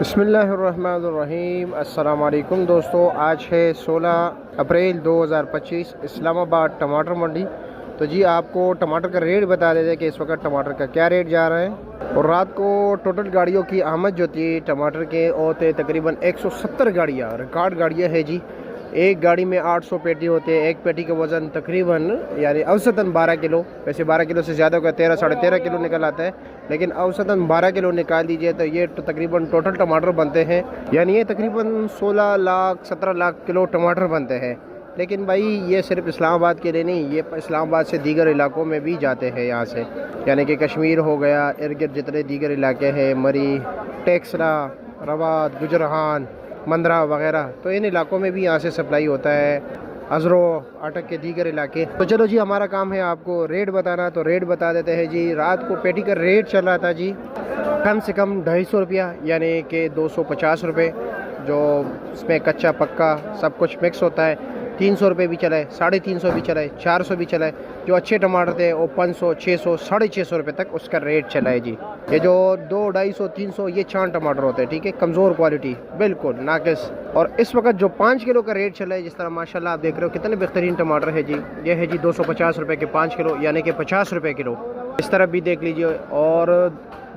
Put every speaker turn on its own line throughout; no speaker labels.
बिस्मिल्लाहिर्रहमानिर्रहीम। अस्सलाम वालेकुम दोस्तों, आज है 16 अप्रैल 2025, इस्लामाबाद टमाटर मंडी। तो जी आपको टमाटर का रेट बता देते हैं कि इस वक्त टमाटर का क्या रेट जा रहा है। और रात को टोटल गाड़ियों की आमद जो थी टमाटर के होते तकरीबन 170 गाड़ियाँ, रिकॉर्ड गाड़ियाँ है जी। एक गाड़ी में 800 पेटी होते हैं। एक पेटी का वज़न तकरीबन यानी औसतन 12 किलो, वैसे 12 किलो से ज़्यादा होगा, 13 साढ़े 13 किलो निकल आता है, लेकिन औसतन 12 किलो निकाल दीजिए तो ये तकरीबन टोटल टमाटर बनते हैं, यानी ये तकरीबन 16 लाख 17 लाख किलो टमाटर बनते हैं। लेकिन भाई ये सिर्फ इस्लामाबाद के लिए नहीं, ये इस्लामाबाद से दीगर इलाकों में भी जाते हैं यहाँ से, यानी कि कश्मीर हो गया, इर्द गिर्द जितने दीगर इलाके हैं, मरी, टेक्सला, रवाद, गुजरान, मंदरा वगैरह, तो इन इलाकों में भी यहाँ से सप्लाई होता है, अजरो, अटक के दीगर इलाके। तो चलो जी, हमारा काम है आपको रेट बताना, तो रेट बता देते हैं जी। रात को पेटी का रेट चल रहा था जी कम से कम 250 रुपया, यानी कि 250 रुपये, जो इसमें कच्चा पक्का सब कुछ मिक्स होता है। 300 रुपये भी चला है, 350 भी चला है, 400 भी चला है। जो अच्छे टमाटर थे वो 500, 600, 650 रुपये तक उसका रेट चला है जी। ये जो 200, 250, 300 ये चांद टमाटर होते हैं, ठीक है, कमज़ोर क्वालिटी, बिल्कुल नाकिस। और इस वक्त जो 5 किलो का रेट चला है, जिस तरह माशाल्लाह आप देख रहे हो कितने बेहतरीन टमाटर है जी। ये है जी 250 रुपये के 5 किलो, यानी कि 50 रुपये किलो। इस तरफ भी देख लीजिए, और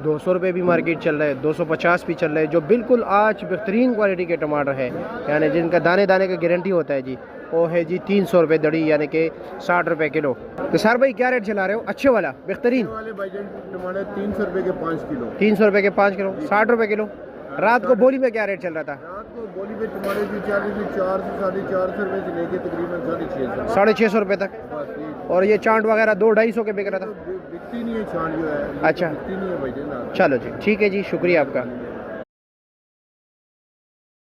200 रुपये भी मार्केट चल रहा है, 250 भी चल रहा है। जो बिल्कुल आज बेहतरीन क्वालिटी के टमाटर है, यानी जिनका दाने दाने का गारंटी होता है जी, वो है जी 300 रुपये दड़ी, यानी कि 60 रुपये किलो। तो सर भाई क्या रेट चला रहे हो? अच्छे वाला बेहतरीन
वाले टमाटर 300 रुपये के 5 किलो,
300 रुपये के 5 किलो, 60 रुपये किलो। रात को बोली में क्या रेट चल रहा था?
रात को बोली में टमाटर की चार्ज थी 400 साढ़े 400 रुपये से लेके तकरीबन 650,
650 रुपये तक। और ये चांट वगैरह 200-250 के बिक रहा था।
बिकती नहीं है छान जो है।
अच्छा,
बिकती नहीं है भाई।
चलो जी, ठीक है जी, शुक्रिया आपका।